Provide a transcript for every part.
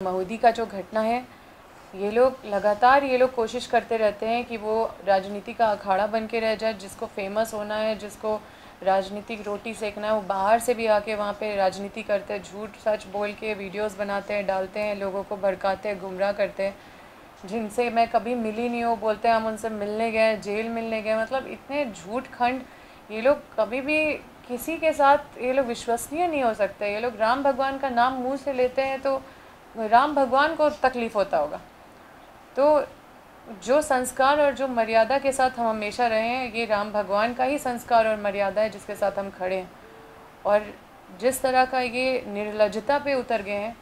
महुदी का जो घटना है, ये लोग कोशिश करते रहते हैं कि वो राजनीति का अखाड़ा बन के रह जाए। जिसको फेमस होना है, जिसको राजनीतिक रोटी सेकना है, वो बाहर से भी आके वहाँ पे राजनीति करते हैं, झूठ सच बोल के वीडियोस बनाते हैं, डालते हैं, लोगों को भड़काते हैं, गुमराह करते हैं। जिनसे मैं कभी मिली नहीं हूँ बोलते हैं हम उनसे मिलने गए, जेल मिलने गए। मतलब इतने झूठ खंड, ये लोग कभी भी किसी के साथ ये लोग विश्वसनीय नहीं हो सकते। ये लोग राम भगवान का नाम मुँह से लेते हैं तो राम भगवान को तकलीफ़ होता होगा। तो जो संस्कार और जो मर्यादा के साथ हम हमेशा रहे हैं, ये राम भगवान का ही संस्कार और मर्यादा है जिसके साथ हम खड़े हैं। और जिस तरह का ये निर्लज्जता पे उतर गए हैं,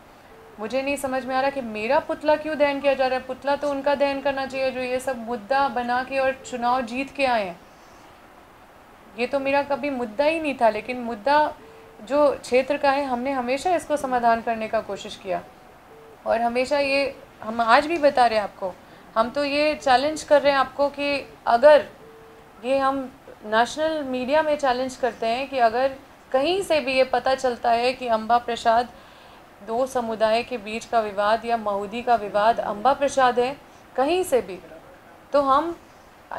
मुझे नहीं समझ में आ रहा कि मेरा पुतला क्यों दहन किया जा रहा है। पुतला तो उनका दहन करना चाहिए जो ये सब मुद्दा बना के और चुनाव जीत के आए हैं। ये तो मेरा कभी मुद्दा ही नहीं था, लेकिन मुद्दा जो क्षेत्र का है, हमने हमेशा इसको समाधान करने का कोशिश किया। और हमेशा ये हम आज भी बता रहे हैं आपको, हम तो ये चैलेंज कर रहे हैं आपको कि अगर ये हम नेशनल मीडिया में चैलेंज करते हैं कि अगर कहीं से भी ये पता चलता है कि अम्बा प्रसाद दो समुदाय के बीच का विवाद या महुदी का विवाद अम्बा प्रसाद है कहीं से भी, तो हम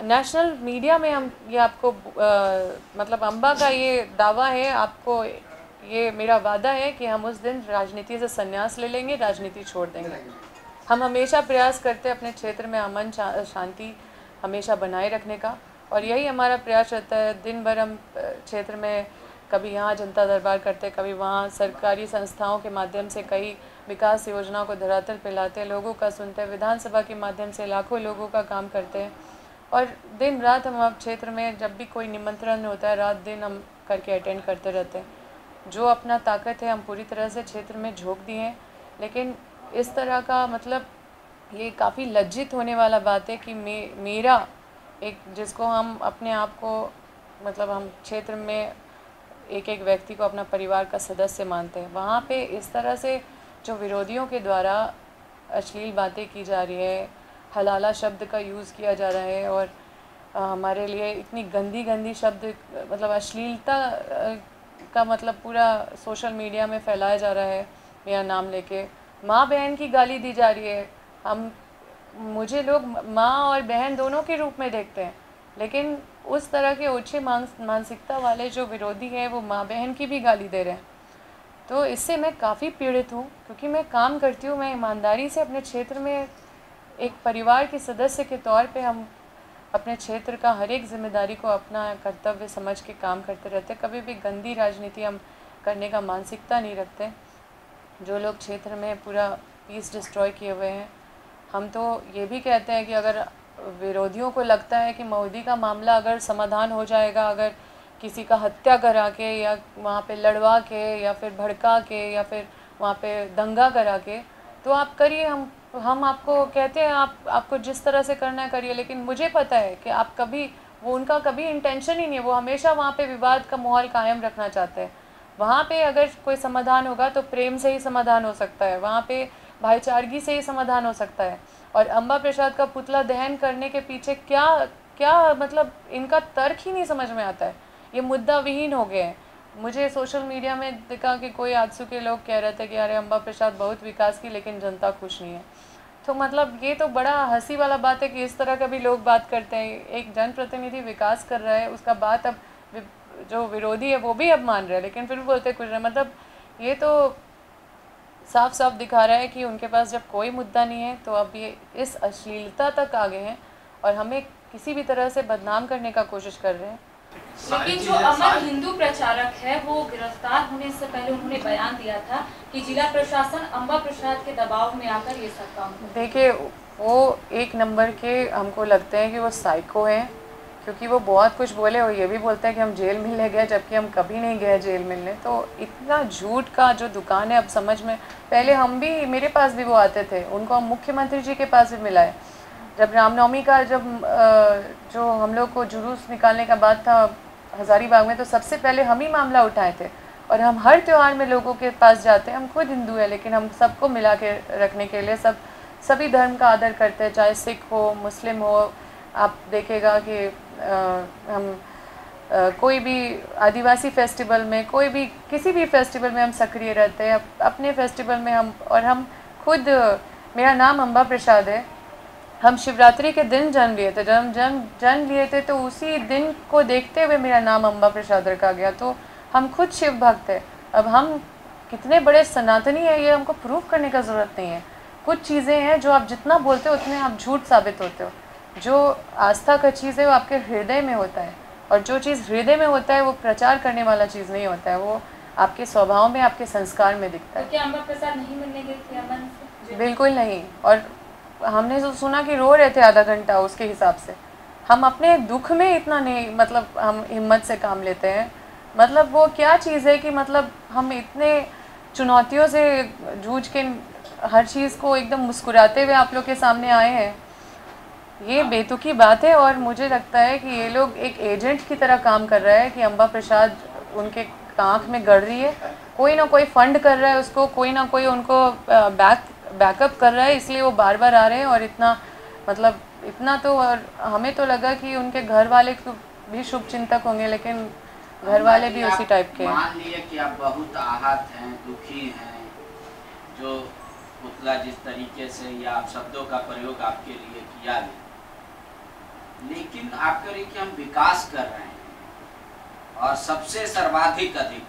नेशनल मीडिया में हम ये आपको मतलब अम्बा का ये दावा है, आपको ये मेरा वादा है कि हम उस दिन राजनीति से संन्यास ले लेंगे, राजनीति छोड़ देंगे। हम हमेशा प्रयास करते हैं अपने क्षेत्र में अमन शांति हमेशा बनाए रखने का, और यही हमारा प्रयास रहता है। दिन भर हम क्षेत्र में कभी यहाँ जनता दरबार करते, कभी वहाँ सरकारी संस्थाओं के माध्यम से कई विकास योजनाओं को धरातल पे लाते, लोगों का सुनते हैं, विधानसभा के माध्यम से लाखों लोगों का काम करते हैं। और दिन रात हम अब क्षेत्र में जब भी कोई निमंत्रण होता है, रात दिन हम करके अटेंड करते रहते हैं। जो अपना ताकत है हम पूरी तरह से क्षेत्र में झोंक दिए हैं। लेकिन इस तरह का मतलब ये काफ़ी लज्जित होने वाला बात है कि मेरा एक जिसको हम अपने आप को मतलब हम क्षेत्र में एक एक व्यक्ति को अपना परिवार का सदस्य मानते हैं, वहाँ पे इस तरह से जो विरोधियों के द्वारा अश्लील बातें की जा रही है, हलाला शब्द का यूज़ किया जा रहा है, और हमारे लिए इतनी गंदी गंदी शब्द मतलब अश्लीलता का मतलब पूरा सोशल मीडिया में फैलाया जा रहा है। मेरा नाम लेके माँ बहन की गाली दी जा रही है। मुझे लोग माँ और बहन दोनों के रूप में देखते हैं, लेकिन उस तरह के ओछे मानसिकता वाले जो विरोधी हैं वो माँ बहन की भी गाली दे रहे हैं। तो इससे मैं काफ़ी पीड़ित हूँ, क्योंकि मैं काम करती हूँ, मैं ईमानदारी से अपने क्षेत्र में एक परिवार के सदस्य के तौर पे हम अपने क्षेत्र का हर एक जिम्मेदारी को अपना कर्तव्य समझ के काम करते रहते। कभी भी गंदी राजनीति हम करने का मानसिकता नहीं रखते। जो लोग क्षेत्र में पूरा पीस डिस्ट्रॉय किए हुए हैं, हम तो ये भी कहते हैं कि अगर विरोधियों को लगता है कि महुदी का मामला अगर समाधान हो जाएगा, अगर किसी का हत्या करा के या वहाँ पे लड़वा के या फिर भड़का के या फिर वहाँ पे दंगा करा के, तो आप करिए। हम आपको कहते हैं आपको जिस तरह से करना है करिए, लेकिन मुझे पता है कि आप कभी वो उनका कभी इंटेंशन ही नहीं है, वो हमेशा वहाँ पे विवाद का माहौल कायम रखना चाहते हैं। वहाँ पे अगर कोई समाधान होगा तो प्रेम से ही समाधान हो सकता है, वहाँ पे भाईचारगी से ही समाधान हो सकता है। और अम्बा प्रसाद का पुतला दहन करने के पीछे क्या मतलब इनका तर्क ही नहीं समझ में आता है। ये मुद्दा विहीन हो गए हैं। मुझे सोशल मीडिया में दिखा कि कोई आजसू के लोग कह रहे थे कि अरे अम्बा प्रसाद बहुत विकास की, लेकिन जनता खुश नहीं है। तो मतलब ये तो बड़ा हंसी वाला बात है कि इस तरह का भी लोग बात करते हैं। एक जनप्रतिनिधि विकास कर रहा है, उसका बात अब जो विरोधी है वो भी अब मान रहे हैं, लेकिन फिर भी बोलते कुछ नहीं। मतलब ये तो साफ साफ दिखा रहा है कि उनके पास जब कोई मुद्दा नहीं है तो अब ये इस अश्लीलता तक आ गए हैं और हमें किसी भी तरह से बदनाम करने का कोशिश कर रहे हैं। लेकिन जो अमर हिंदू प्रचारक है वो गिरफ्तार होने से पहले उन्होंने बयान दिया था कि जिला प्रशासन अम्बा प्रसाद के दबाव में आकर ये सब काम। देखिए, वो एक नंबर के हमको लगते हैं कि वो साइको हैं, क्योंकि वो बहुत कुछ बोले और ये भी बोलते हैं कि हम जेल मिलने गए, जबकि हम कभी नहीं गए जेल मिलने। तो इतना झूठ का जो दुकान है, अब समझ में, पहले हम भी, मेरे पास भी वो आते थे, उनको हम मुख्यमंत्री जी के पास भी मिलाए। जब रामनवमी का जो हम लोग को जुलूस निकालने का बात था हज़ारीबाग में, तो सबसे पहले हम ही मामला उठाए थे। और हम हर त्यौहार में लोगों के पास जाते हैं। हम खुद हिंदू हैं, लेकिन हम सबको मिला के रखने के लिए सभी धर्म का आदर करते हैं, चाहे सिख हो, मुस्लिम हो। आप देखेगा कि हम कोई भी आदिवासी फेस्टिवल में, कोई भी किसी भी फेस्टिवल में हम सक्रिय रहते हैं। अपने फेस्टिवल में हम खुद, मेरा नाम अम्बा प्रसाद है। हम शिवरात्रि के दिन जन्म लिए थे। जब जन्म लिए थे तो उसी दिन को देखते हुए मेरा नाम अम्बा प्रसाद रखा गया। तो हम खुद शिव भक्त हैं। अब हम कितने बड़े सनातनी हैं ये हमको प्रूव करने का ज़रूरत नहीं है। कुछ चीज़ें हैं जो आप जितना बोलते हो उतने आप झूठ साबित होते हो। जो आस्था का चीज़ है वो आपके हृदय में होता है, और जो चीज़ हृदय में होता है वो प्रचार करने वाला चीज़ नहीं होता है, वो आपके स्वभाव में, आपके संस्कार में दिखता है। तो क्या अम्बा प्रसाद नहीं मिलने गई थी अमन से? बिल्कुल नहीं। और हमने तो सुना कि रो रहे थे आधा घंटा, उसके हिसाब से हम अपने दुख में इतना नहीं, मतलब हम हिम्मत से काम लेते हैं। मतलब वो क्या चीज़ है कि मतलब हम इतने चुनौतियों से जूझ के हर चीज़ को एकदम मुस्कुराते हुए आप लोग के सामने आए हैं। ये बेतुकी बात है। और मुझे लगता है कि ये लोग एक एजेंट की तरह काम कर रहा है कि अम्बा प्रसाद उनके आँख में गड़ रही है, कोई ना कोई फंड कर रहा है उसको, कोई ना कोई उनको बैकअप कर रहा है, इसलिए वो बार बार आ रहे हैं। और इतना मतलब इतना तो, और हमें तो लगा कि उनके घर वाले भी शुभ चिंतक होंगे, लेकिन घर वाले भी उसी टाइप के हैं। मान लिए कि आप बहुत आहत हैं, दुखी हैं, जो पुतला जिस तरीके से या आप शब्दों का प्रयोग आपके लिए किया गया, लेकिन आप कह रही कि हम विकास कर रहे हैं और सबसे सर्वाधिक अधिक,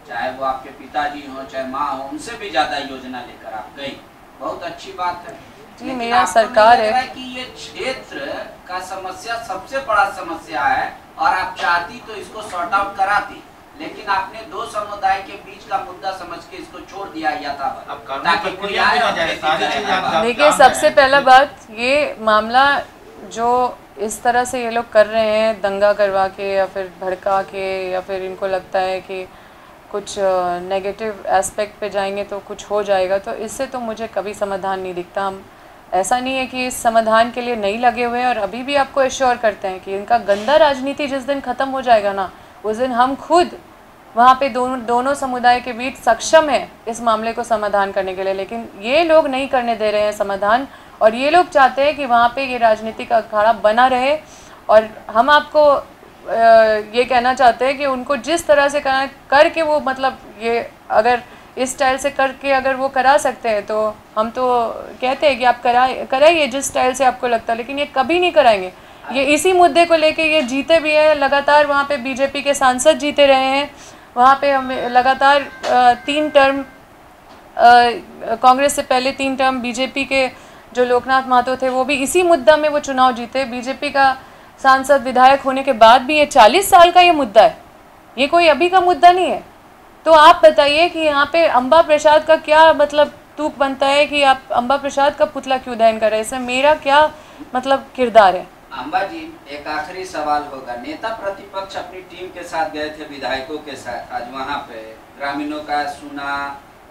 चाहे वो आपके पिताजी हो चाहे माँ हो, उनसे भी ज्यादा योजना लेकर आप गई। बहुत अच्छी बात है जी, मेरा सरकार है कि ये क्षेत्र का समस्या सबसे बड़ा समस्या है और आप चाहती तो इसको सॉर्ट आउट कराती, लेकिन आपने दो समुदाय के बीच का मुद्दा समझ के इसको छोड़ दिया यथावत, ताकि कोई आए। देखिए, सबसे पहला बात, ये मामला जो इस तरह से ये लोग कर रहे हैं, दंगा करवा के या फिर भड़का के, या फिर इनको लगता है कि कुछ नेगेटिव एस्पेक्ट पे जाएंगे तो कुछ हो जाएगा, तो इससे तो मुझे कभी समाधान नहीं दिखता। हम ऐसा नहीं है कि इस समाधान के लिए नहीं लगे हुए हैं, और अभी भी आपको एश्योर करते हैं कि इनका गंदा राजनीति जिस दिन ख़त्म हो जाएगा ना, उस दिन हम खुद वहाँ पे दोनों समुदाय के बीच सक्षम है इस मामले को समाधान करने के लिए। लेकिन ये लोग नहीं करने दे रहे हैं समाधान, और ये लोग चाहते हैं कि वहाँ पे ये राजनीतिक अखाड़ा बना रहे। और हम आपको ये कहना चाहते हैं कि उनको जिस तरह से करके वो, मतलब ये अगर इस स्टाइल से करके अगर वो करा सकते हैं, तो हम तो कहते हैं कि आप कराइए जिस स्टाइल से आपको लगता है, लेकिन ये कभी नहीं कराएंगे। ये इसी मुद्दे को लेके ये जीते भी हैं लगातार। वहाँ पे बीजेपी के सांसद जीते रहे हैं, वहाँ पे हम लगातार 3 टर्म, कांग्रेस से पहले 3 टर्म बीजेपी के जो लोकनाथ महतो थे वो भी इसी मुद्दा में वो चुनाव जीते। बीजेपी का सांसद विधायक होने के बाद भी ये 40 साल का ये मुद्दा है, ये कोई अभी का मुद्दा नहीं है। तो आप बताइए कि यहाँ पे अम्बा प्रसाद का क्या मतलब तूक बनता है कि आप अम्बा प्रसाद का पुतला क्यों दहन कर रहे हैं? इसमें मेरा क्या मतलब किरदार है? अम्बा जी, एक आखिरी सवाल होगा। नेता प्रतिपक्ष अपनी टीम के साथ गए थे, विधायकों के साथ, आज वहाँ पे ग्रामीणों का सुना,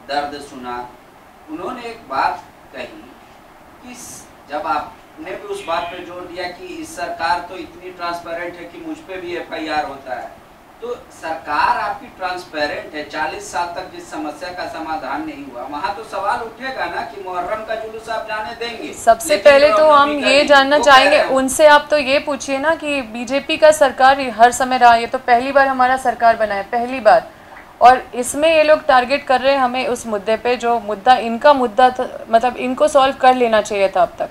दर्द सुना। उन्होंने एक बात कही कि जब आपने भी उस बात पे जोर दिया कि इस सरकार तो इतनी ट्रांसपेरेंट है कि मुझ पे भी FIR होता है, तो सरकार आपकी ट्रांसपेरेंट है, 40 साल तक जिस समस्या का समाधान नहीं हुआ, वहाँ तो सवाल उठेगा ना कि मुहर्रम का जुलूस आप जाने देंगे। सबसे पहले तो हम ये जानना चाहेंगे उनसे, आप तो ये पूछिए ना कि बीजेपी का सरकार हर समय रहा, ये तो पहली बार हमारा सरकार बना है, पहली बार। और इसमें ये लोग टारगेट कर रहे हैं हमें उस मुद्दे पे जो मुद्दा इनका मुद्दा था, मतलब इनको सॉल्व कर लेना चाहिए था अब तक,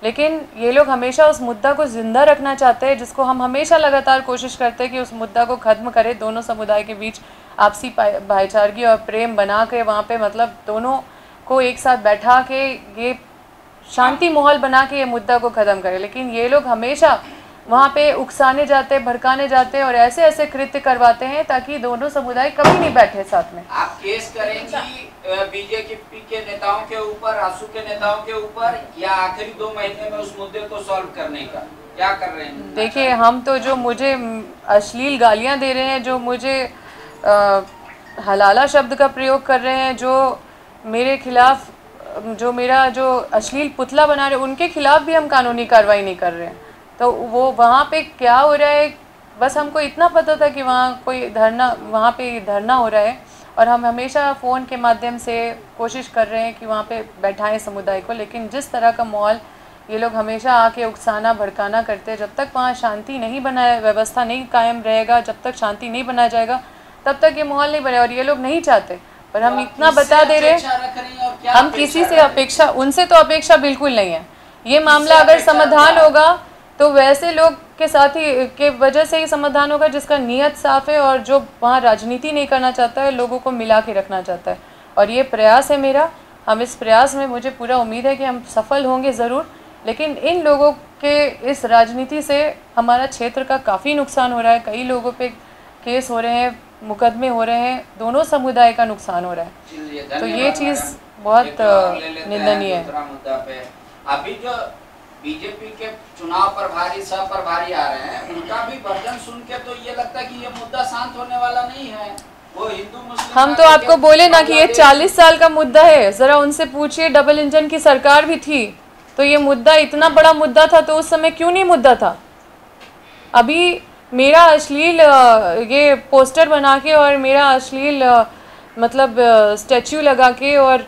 लेकिन ये लोग हमेशा उस मुद्दा को ज़िंदा रखना चाहते हैं, जिसको हम हमेशा लगातार कोशिश करते हैं कि उस मुद्दा को ख़त्म करें, दोनों समुदाय के बीच आपसी भाईचारगी और प्रेम बना के वहाँ पे मतलब दोनों को एक साथ बैठा के ये शांति माहौल बना के ये मुद्दा को ख़त्म करें। लेकिन ये लोग हमेशा वहाँ पे उकसाने जाते हैं, भड़काने जाते हैं और ऐसे ऐसे कृत्य करवाते हैं ताकि दोनों समुदाय कभी नहीं बैठे साथ में। आप केस करेंगी बीजेपी के नेताओं के ऊपर, आसू के नेताओं के ऊपर, या आखिरी 2 महीने में उस मुद्दे को सॉल्व करने का क्या कर रहे हैं? देखिए, हम तो जो मुझे अश्लील गालियाँ दे रहे हैं, जो मुझे हलाला शब्द का प्रयोग कर रहे हैं, जो मेरे खिलाफ, जो मेरा जो अश्लील पुतला बना रहे, उनके खिलाफ भी हम कानूनी कार्रवाई नहीं कर रहे हैं। तो वो वहाँ पे क्या हो रहा है, बस हमको इतना पता था कि वहाँ कोई धरना, वहाँ पे धरना हो रहा है, और हम हमेशा फ़ोन के माध्यम से कोशिश कर रहे हैं कि वहाँ पे बैठाएं समुदाय को। लेकिन जिस तरह का माहौल ये लोग हमेशा आके उकसाना भड़काना करते हैं, जब तक वहाँ शांति नहीं बनाए, व्यवस्था नहीं कायम रहेगा, जब तक शांति नहीं बनाया जाएगा, तब तक ये माहौल नहीं बनेगा। और ये लोग नहीं चाहते, पर हम इतना बता दे रहे हैं, हम किसी से अपेक्षा, उनसे तो अपेक्षा बिल्कुल नहीं है। ये मामला अगर समाधान होगा तो वैसे लोग के साथ ही के वजह से ही समाधान होगा जिसका नीयत साफ है और जो वहाँ राजनीति नहीं करना चाहता है, लोगों को मिला के रखना चाहता है। और ये प्रयास है मेरा, हम इस प्रयास में मुझे पूरा उम्मीद है कि हम सफल होंगे ज़रूर। लेकिन इन लोगों के इस राजनीति से हमारा क्षेत्र का काफ़ी नुकसान हो रहा है, कई लोगों पे केस हो रहे हैं, मुकदमे हो रहे हैं, दोनों समुदाय का नुकसान हो रहा है। तो ये चीज़ बहुत निंदनीय है। अभी जो बीजेपी के चुनाव प्रभारी सह प्रभारी आ रहे हैं, उनका भी वर्जन सुन के तो ये लगता है कि ये मुद्दा शांत होने वाला नहीं है। वो हिंदू मुस्लिम, हम तो आपको बोले ना कि ये 40 साल का मुद्दा है, ज़रा उनसे पूछिए, डबल इंजन की सरकार भी थी तो ये मुद्दा इतना बड़ा मुद्दा था तो उस समय क्यों नहीं मुद्दा था। अभी मेरा अश्लील ये पोस्टर बना के और मेरा अश्लील मतलब स्टैच्यू लगा के और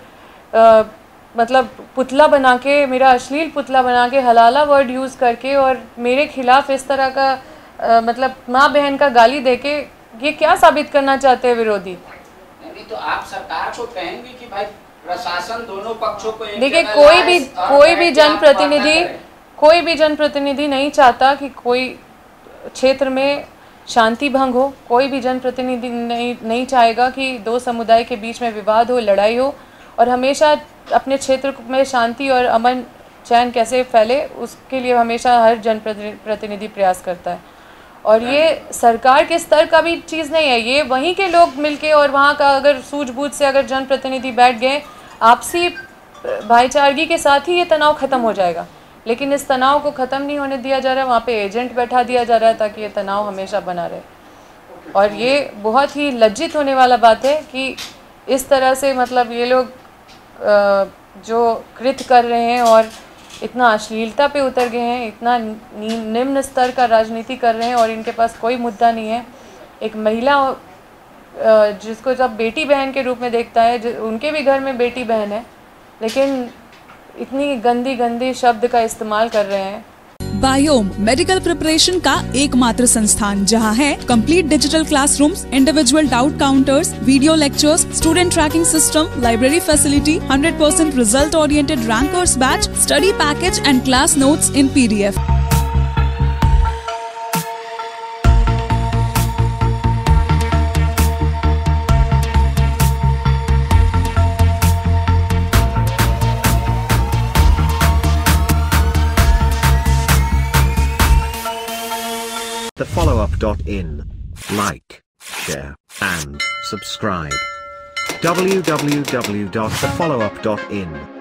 मतलब पुतला बना के, मेरा अश्लील पुतला बना के, हलाला वर्ड यूज़ करके और मेरे खिलाफ इस तरह का मतलब माँ बहन का गाली देके, ये क्या साबित करना चाहते हैं विरोधी। नहीं तो आप सरकार को कहेंगे कि भाई प्रशासन दोनों पक्षों को एक, देखिए कोई भी जनप्रतिनिधि नहीं चाहता कि कोई क्षेत्र में शांति भंग हो। कोई भी जनप्रतिनिधि नहीं चाहेगा कि दो समुदाय के बीच में विवाद हो, लड़ाई हो, और हमेशा अपने क्षेत्र में शांति और अमन चैन कैसे फैले उसके लिए हमेशा हर जनप्रतिनिधि प्रयास करता है। और ये सरकार के स्तर का भी चीज़ नहीं है, ये वहीं के लोग मिलके और वहाँ का अगर सूझबूझ से अगर जनप्रतिनिधि बैठ गए, आपसी भाईचारगी के साथ ही ये तनाव ख़त्म हो जाएगा। लेकिन इस तनाव को ख़त्म नहीं होने दिया जा रहा है, वहाँ पे एजेंट बैठा दिया जा रहा है ताकि ये तनाव हमेशा बना रहे। और ये बहुत ही लज्जित होने वाला बात है कि इस तरह से मतलब ये लोग जो कृत्य कर रहे हैं और इतना अश्लीलता पे उतर गए हैं, इतना निम्न स्तर का राजनीति कर रहे हैं और इनके पास कोई मुद्दा नहीं है। एक महिला जिसको जब बेटी बहन के रूप में देखता है, उनके भी घर में बेटी बहन है, लेकिन इतनी गंदी गंदी शब्द का इस्तेमाल कर रहे हैं। बायोम मेडिकल प्रिपरेशन का एकमात्र संस्थान जहां है complete digital classrooms, individual doubt counters, video lectures, student tracking system, library facility, 100% result oriented rankers batch, study package and class notes in PDF। TheFollowUp.in. Like, share, and subscribe. www.thefollowup.in